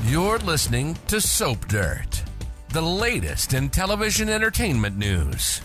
You're listening to Soap Dirt, the latest in television entertainment news.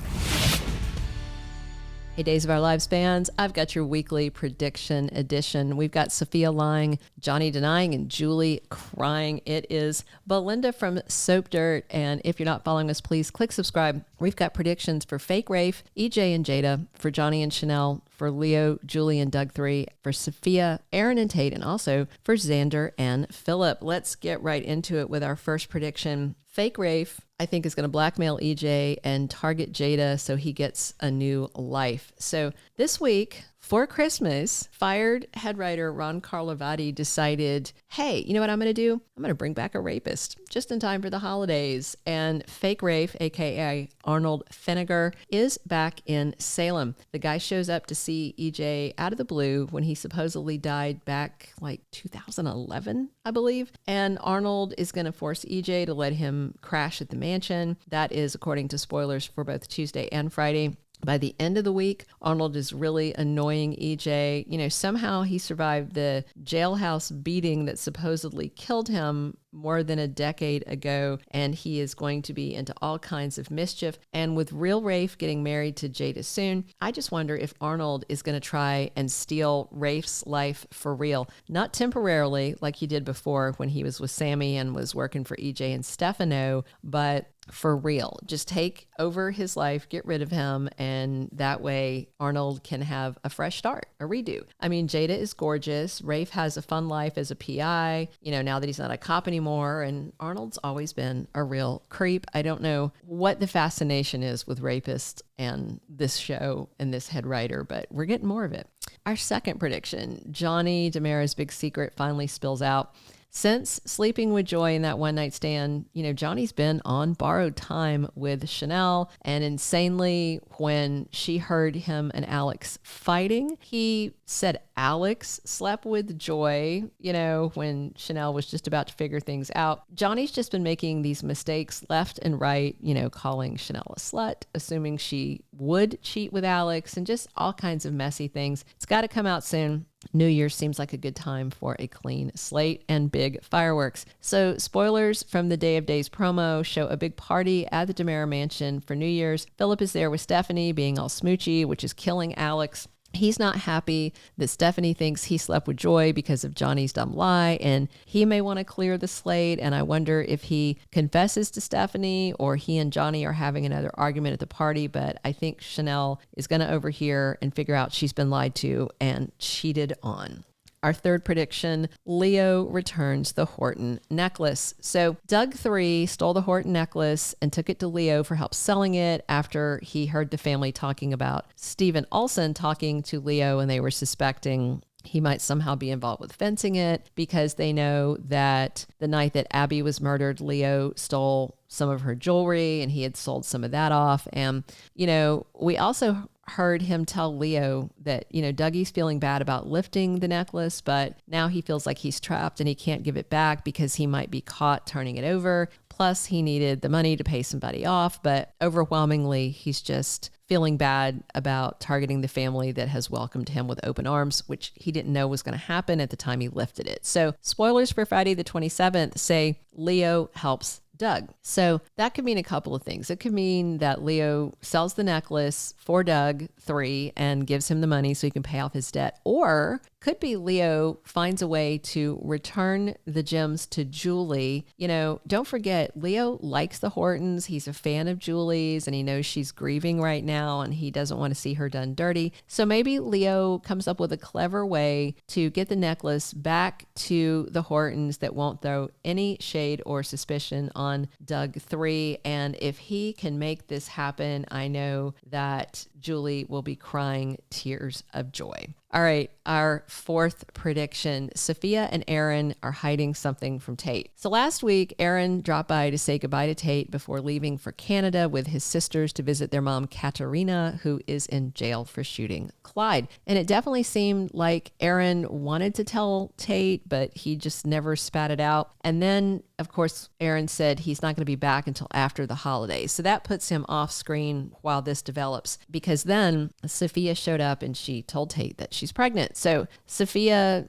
Hey, Days of Our Lives fans, I've got your weekly prediction edition. We've got Sophia lying, Johnny denying, and Julie crying. It is Belinda from Soap Dirt, and if you're not following us, please click subscribe. We've got predictions for Fake Rafe, EJ and Jada, for Johnny and Chanel, for Leo, Julie, and Doug 3, for Sophia, Aaron, and Tate, and also for Xander and Philip. Let's get right into it with our first prediction. Fake Rafe, I think, is going to blackmail EJ and target Jada so he gets a new life. So this week, for Christmas, fired head writer Ron Carlivati decided, hey, you know what I'm going to do? I'm going to bring back a rapist just in time for the holidays. And Fake Rafe, a.k.a. Arnold Fenneger, is back in Salem. The guy shows up to see EJ out of the blue when he supposedly died back like 2011, I believe. And Arnold is going to force EJ to let him crash at the mansion. That is according to spoilers for both Tuesday and Friday. By the end of the week, Arnold is really annoying EJ. You know, somehow he survived the jailhouse beating that supposedly killed him more than a decade ago, and he is going to be into all kinds of mischief. And with real Rafe getting married to Jada soon, I just wonder if Arnold is going to try and steal Rafe's life for real. Not temporarily like he did before when he was with Sammy and was working for EJ and Stefano, but for real. Just take over his life, get rid of him, and that way Arnold can have a fresh start, a redo. I mean, Jada is gorgeous. Rafe has a fun life as a PI, you know, now that he's not a cop anymore, and Arnold's always been a real creep. I don't know what the fascination is with rapists and this show and this head writer, but we're getting more of it. Our second prediction, Johnny DiMera's big secret finally spills out. Since sleeping with Joy in that one-night stand, you know, Johnny's been on borrowed time with Chanel, and insanely, when she heard him and Alex fighting, he said Alex slept with Joy, you know, when Chanel was just about to figure things out. Johnny's just been making these mistakes left and right, you know, calling Chanel a slut, assuming she would cheat with Alex, and just all kinds of messy things. It's got to come out soon. New Year seems like a good time for a clean slate and big fireworks. So spoilers from the Day of Days promo show a big party at the DiMera mansion for New Year's. Philip is there with Stephanie being all smoochy, which is killing Alex. He's not happy that Stephanie thinks he slept with Joy because of Johnny's dumb lie, and he may want to clear the slate, and I wonder if he confesses to Stephanie or he and Johnny are having another argument at the party, but I think Chanel is going to overhear and figure out she's been lied to and cheated on. Our third prediction, Leo returns the Horton necklace. So Doug 3 stole the Horton necklace and took it to Leo for help selling it after he heard the family talking about Steven Olsen talking to Leo, and they were suspecting he might somehow be involved with fencing it because they know that the night that Abby was murdered, Leo stole some of her jewelry and he had sold some of that off. And, you know, we also heard him tell Leo that, you know, Dougie's feeling bad about lifting the necklace, but now he feels like he's trapped and he can't give it back because he might be caught turning it over. Plus, he needed the money to pay somebody off, but overwhelmingly, he's just feeling bad about targeting the family that has welcomed him with open arms, which he didn't know was going to happen at the time he lifted it. So spoilers for Friday the 27th say Leo helps Doug. So that could mean a couple of things. It could mean that Leo sells the necklace for Doug 3 and gives him the money so he can pay off his debt. Or could be Leo finds a way to return the gems to Julie. You know, don't forget, Leo likes the Hortons. He's a fan of Julie's and he knows she's grieving right now and he doesn't want to see her done dirty. So maybe Leo comes up with a clever way to get the necklace back to the Hortons that won't throw any shade or suspicion on Doug 3. And if he can make this happen, I know that Julie will be crying tears of joy. All right, our fourth prediction. Sophia and Aaron are hiding something from Tate. So last week, Aaron dropped by to say goodbye to Tate before leaving for Canada with his sisters to visit their mom, Katerina, who is in jail for shooting Clyde. And it definitely seemed like Aaron wanted to tell Tate, but he just never spat it out. And then of course, Aaron said he's not going to be back until after the holidays. So that puts him off screen while this develops, because then Sophia showed up and she told Tate that she's pregnant. So Sophia,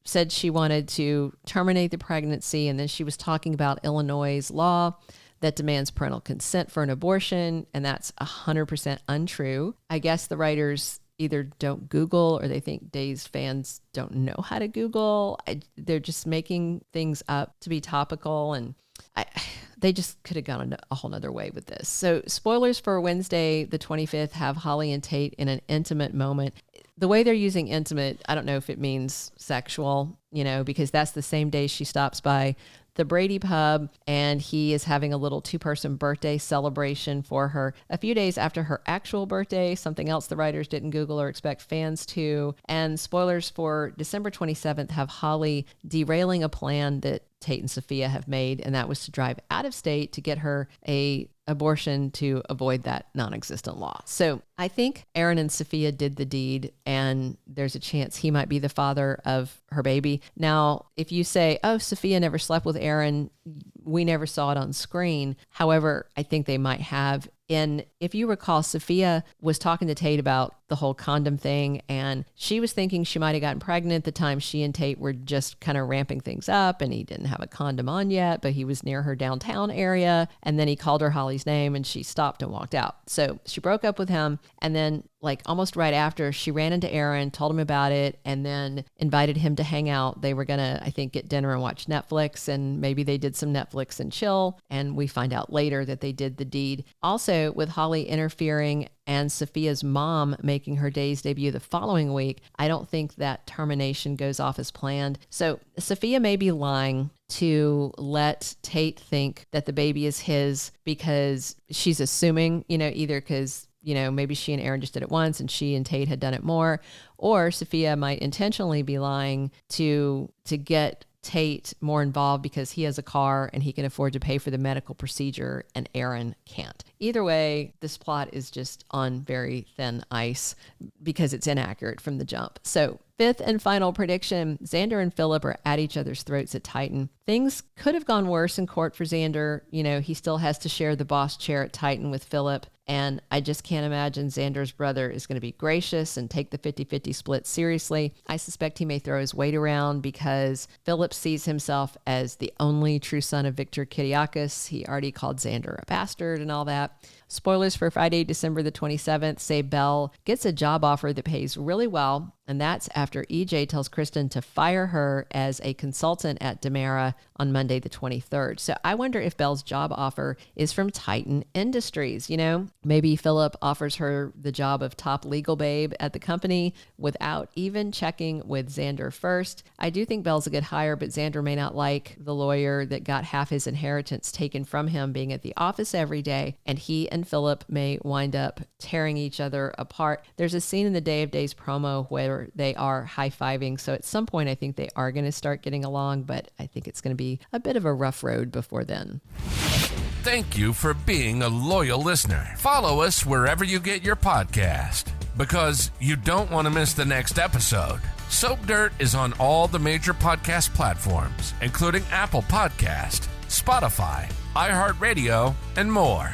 said she wanted to terminate the pregnancy. And then she was talking about Illinois' law that demands parental consent for an abortion. And that's 100% untrue. I guess the writers either don't Google or they think Days fans don't know how to Google. They're just making things up to be topical, and they just could have gone a whole nother way with this. So spoilers for Wednesday, the 25th, have Holly and Tate in an intimate moment. The way they're using intimate, I don't know if it means sexual, because that's the same day she stops by the Brady pub, and he is having a little 2-person birthday celebration for her a few days after her actual birthday, something else the writers didn't Google or expect fans to. And spoilers for December 27th have Holly derailing a plan that Tate and Sophia have made, and that was to drive out of state to get her a abortion to avoid that non-existent law. So I think Aaron and Sophia did the deed, and there's a chance he might be the father of her baby. Now, if you say, oh, Sophia never slept with Aaron, we never saw it on screen. However, I think they might have. And if you recall, Sophia was talking to Tate about the whole condom thing, and she was thinking she might have gotten pregnant at the time she and Tate were just kind of ramping things up, and he didn't have a condom on yet, but he was near her downtown area. And then he called her Holly's name and she stopped and walked out. So she broke up with him. And then almost right after, she ran into Aaron, told him about it, and then invited him to hang out. They were going to, I think, get dinner and watch Netflix, and maybe they did some Netflix and chill. And we find out later that they did the deed. Also, with Holly interfering and Sophia's mom making her Days debut the following week, I don't think that termination goes off as planned. So Sophia may be lying to let Tate think that the baby is his, because she's assuming, either because maybe she and Aaron just did it once and she and Tate had done it more, or Sophia might intentionally be lying to get Tate more involved because he has a car and he can afford to pay for the medical procedure and Aaron can't. Either way, this plot is just on very thin ice because it's inaccurate from the jump. So 5th and final prediction, Xander and Phillip are at each other's throats at Titan. Things could have gone worse in court for Xander. He still has to share the boss chair at Titan with Phillip. And I just can't imagine Xander's brother is going to be gracious and take the 50-50 split seriously. I suspect he may throw his weight around because Phillip sees himself as the only true son of Victor Kiriakis. He already called Xander a bastard and all that. Spoilers for Friday, December the 27th, say Belle gets a job offer that pays really well, and that's after EJ tells Kristen to fire her as a consultant at DiMera on Monday the 23rd. So I wonder if Belle's job offer is from Titan Industries. Maybe Phillip offers her the job of top legal babe at the company without even checking with Xander first. I do think Belle's a good hire, but Xander may not like the lawyer that got half his inheritance taken from him being at the office every day, and he and Phillip may wind up tearing each other apart. There's a scene in the Day of Days promo where they are high-fiving, so at some point I think they are going to start getting along, but I think it's going to be a bit of a rough road before then. Thank you for being a loyal listener. Follow us wherever you get your podcast, because you don't want to miss the next episode. Soap Dirt is on all the major podcast platforms, including Apple Podcast, Spotify, iHeartRadio, and more.